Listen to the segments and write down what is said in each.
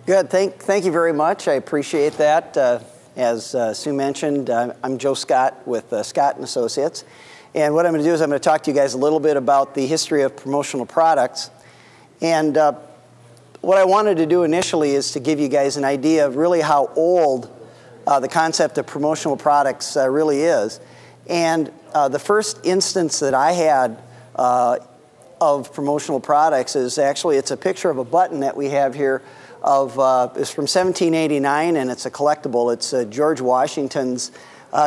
Good. Thank you very much. I appreciate that. As Sue mentioned, I'm Joe Scott with Scott & Associates. And what I'm going to do is I'm going to talk to you guys a little bit about the history of promotional products. And what I wanted to do initially is to give you guys an idea of really how old the concept of promotional products really is. And the first instance that I had of promotional products is actually, it's a picture of a button that we have here it's from 1789, and it's a collectible. It's George Washington's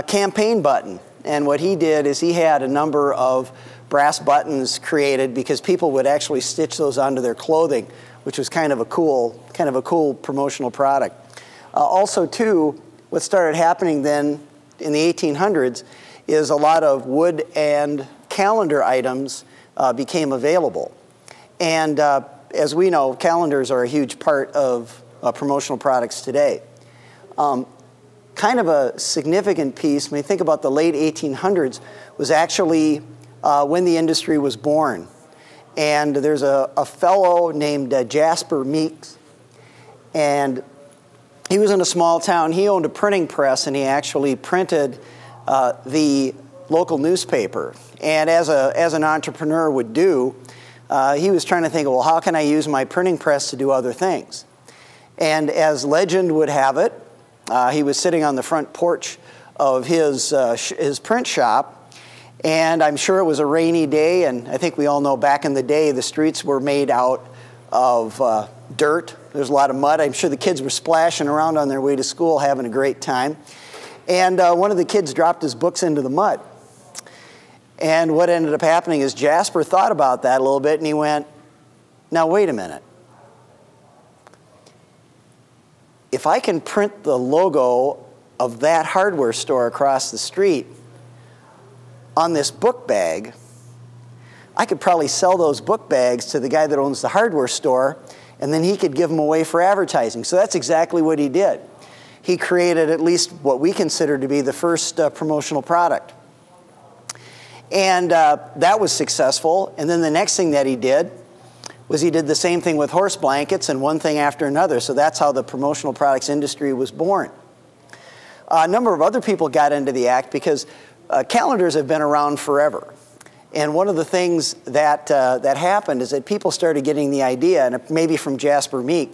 campaign button. And what he did is he had a number of brass buttons created because people would actually stitch those onto their clothing, which was kind of a cool promotional product. Also, too, what started happening then in the 1800s is a lot of wood and calendar items became available. And as we know, calendars are a huge part of promotional products today. Kind of a significant piece, when you think about the late 1800s, was actually when the industry was born. And there's a fellow named Jasper Meeks, and he was in a small town. He owned a printing press, and he actually printed the local newspaper. And as an entrepreneur would do, he was trying to think, well, how can I use my printing press to do other things? And as legend would have it, he was sitting on the front porch of his print shop, and I'm sure it was a rainy day, and I think we all know back in the day the streets were made out of dirt. There's a lot of mud. I'm sure the kids were splashing around on their way to school having a great time. And one of the kids dropped his books into the mud. And what ended up happening is Jasper thought about that a little bit, and he went, now wait a minute. If I can print the logo of that hardware store across the street on this book bag, I could probably sell those book bags to the guy that owns the hardware store, and then he could give them away for advertising. So that's exactly what he did. He created at least what we consider to be the first promotional product. And that was successful. And then the next thing that he did was he did the same thing with horse blankets, and one thing after another. So that's how the promotional products industry was born. A number of other people got into the act because calendars have been around forever. And one of the things that happened is that people started getting the idea, and maybe from Jasper Meek,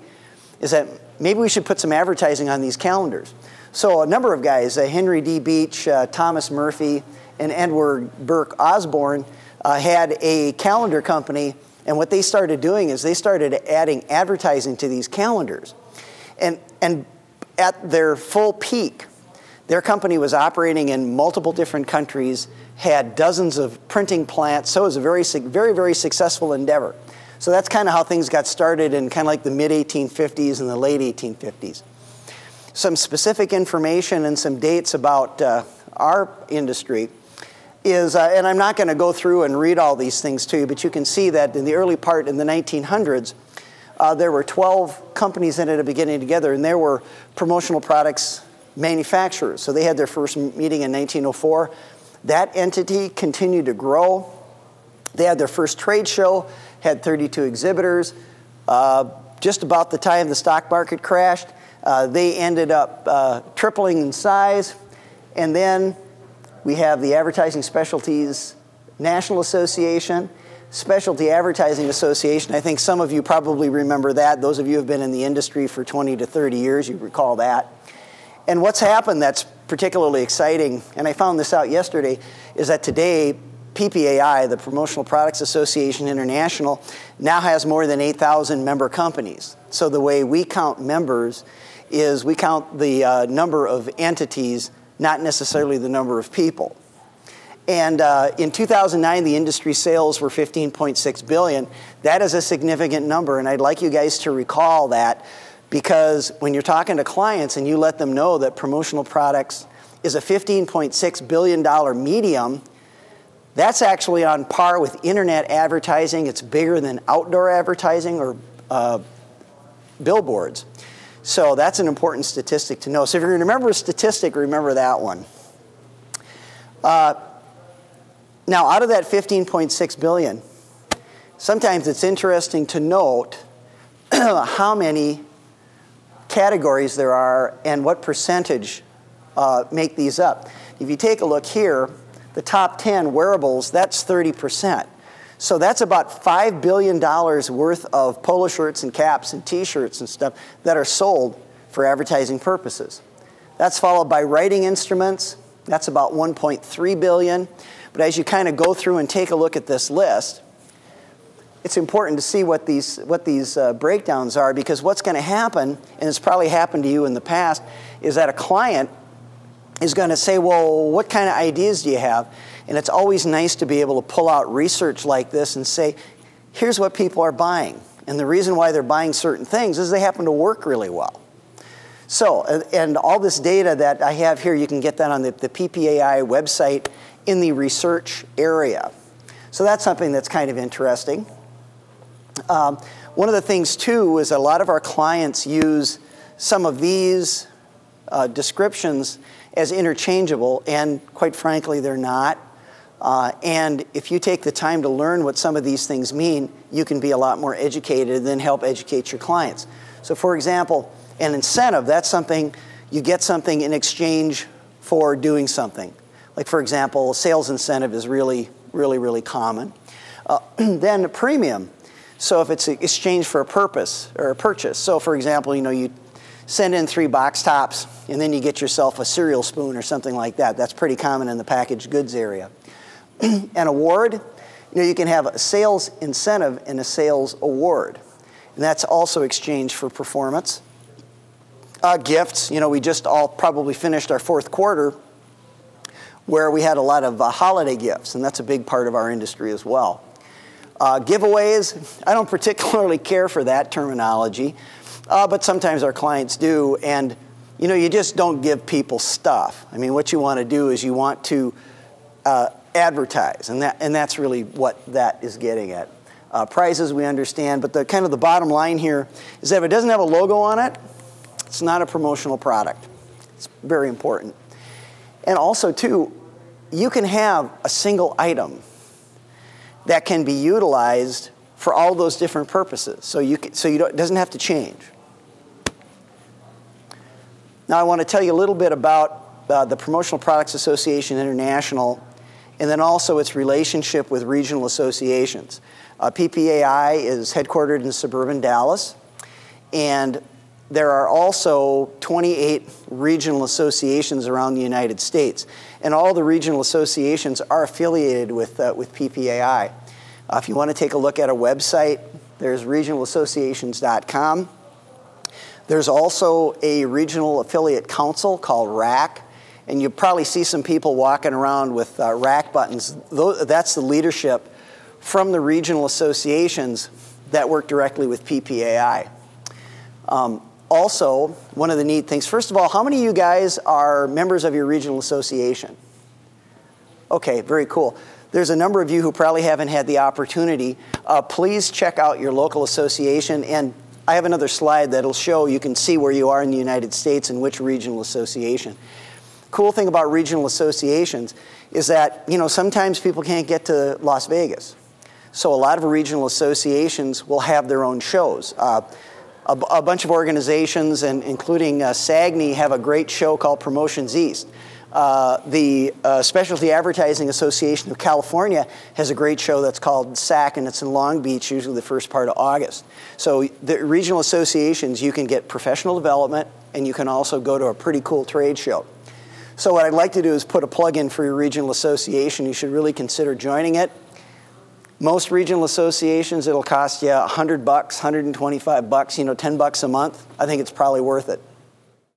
is that maybe we should put some advertising on these calendars. So a number of guys, Henry D. Beach, Thomas Murphy, and Edward Burke Osborne had a calendar company, and what they started doing is they started adding advertising to these calendars. And at their full peak, their company was operating in multiple different countries, had dozens of printing plants, so it was a very, very successful endeavor. So that's kind of how things got started in kind of like the mid-1850s and the late 1850s. Some specific information and some dates about our industry is, and I'm not going to go through and read all these things to you, but you can see that in the early part in the 1900s, there were 12 companies that ended up getting together, and there were promotional products manufacturers. So they had their first meeting in 1904. That entity continued to grow. They had their first trade show, had 32 exhibitors. Just about the time the stock market crashed, they ended up tripling in size. And then we have the Advertising Specialties National Association, Specialty Advertising Association. I think some of you probably remember that. Those of you who have been in the industry for 20 to 30 years, you recall that. And what's happened that's particularly exciting, and I found this out yesterday, is that today PPAI, the Promotional Products Association International, now has more than 8,000 member companies. So the way we count members is we count the number of entities, not necessarily the number of people. And in 2009, the industry sales were $15.6 billion. That is a significant number, and I'd like you guys to recall that, because when you're talking to clients and you let them know that promotional products is a $15.6 billion medium, that's actually on par with internet advertising. It's bigger than outdoor advertising or billboards. So that's an important statistic to know. So if you remember a statistic, remember that one. Now, out of that $15.6 billion, sometimes it's interesting to note how many categories there are and what percentage make these up. If you take a look here, the top 10 wearables, that's 30%. So that's about $5 billion worth of polo shirts and caps and t-shirts and stuff that are sold for advertising purposes. That's followed by writing instruments. That's about 1.3 billion. But as you kind of go through and take a look at this list, it's important to see what these breakdowns are, because what's going to happen, and it's probably happened to you in the past, is that a client is going to say, well, what kind of ideas do you have? And it's always nice to be able to pull out research like this and say, here's what people are buying. And the reason why they're buying certain things is they happen to work really well. So, and all this data that I have here, you can get that on the PPAI website in the research area. So that's something that's kind of interesting. One of the things, too, is that a lot of our clients use some of these descriptions as interchangeable, and quite frankly, they're not. And if you take the time to learn what some of these things mean, you can be a lot more educated and then help educate your clients. So for example, an incentive, that's something, you get something in exchange for doing something. Like for example, a sales incentive is really common. Then a premium. So if it's exchange for a purpose or a purchase. So for example, you send in 3 box tops and then you get yourself a cereal spoon or something like that. That's pretty common in the packaged goods area. An award, you can have a sales incentive and a sales award. And that's also exchanged for performance. Gifts, we just all probably finished our 4th quarter where we had a lot of holiday gifts, and that's a big part of our industry as well. Giveaways, I don't particularly care for that terminology, but sometimes our clients do, and you just don't give people stuff. I mean, what you want to do is you want to advertise, and that's really what that is getting at. Prizes we understand, but the kind of the bottom line here is that if it doesn't have a logo on it, it's not a promotional product. It's very important. And also, too, you can have a single item that can be utilized for all those different purposes. So it doesn't have to change. Now, I want to tell you a little bit about the Promotional Products Association International, and then also its relationship with regional associations. PPAI is headquartered in suburban Dallas, and there are also 28 regional associations around the United States. And all the regional associations are affiliated with PPAI. If you want to take a look at a website, there's regionalassociations.com. There's also a regional affiliate council called RAC. And you probably see some people walking around with RAC buttons. That's the leadership from the regional associations that work directly with PPAI. Also, one of the neat things, first of all, how many of you guys are members of your regional association? Okay, very cool. There's a number of you who probably haven't had the opportunity. Please check out your local association, and I have another slide that'll show, you can see where you are in the United States and which regional association. Cool thing about regional associations is that, sometimes people can't get to Las Vegas. So a lot of regional associations will have their own shows. A bunch of organizations, and including SAGNY, have a great show called Promotions East. The Specialty Advertising Association of California has a great show that's called SAC, and it's in Long Beach, usually the first part of August. So the regional associations, you can get professional development, and you can also go to a pretty cool trade show. So what I'd like to do is put a plug in for your regional association. You should really consider joining it. Most regional associations, it'll cost you $100, $125, $10 a month. I think it's probably worth it.